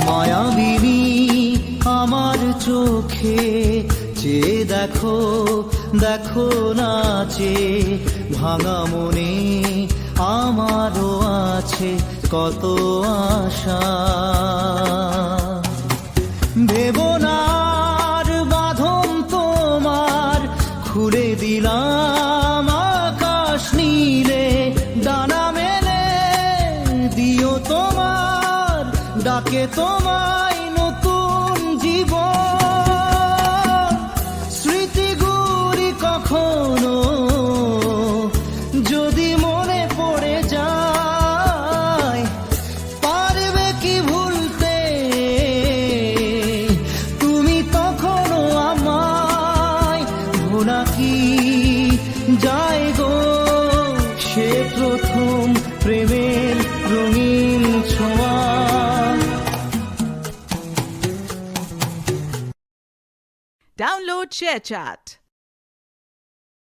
মায়াবিনী আমার চোখে চেয়ে দেখো, দেখো নাচে ভাঙা মনে আমারও আছে কত আশা। ভেবনার বাঁধন তোমার খুলে দিলাম আকাশ নীলে, ডানা মেলে দিও তোমার ডাকে তোমায় নতুন জীবন। স্মৃতিগুলি কখনো যদি মনে পড়ে যায়, পারবে কি ভুলতে তুমি তখনও আমায়? ভোলা কি যায় গো সে প্রথম প্রেমের রঙিন ছোঁয়া। Download ShareChat.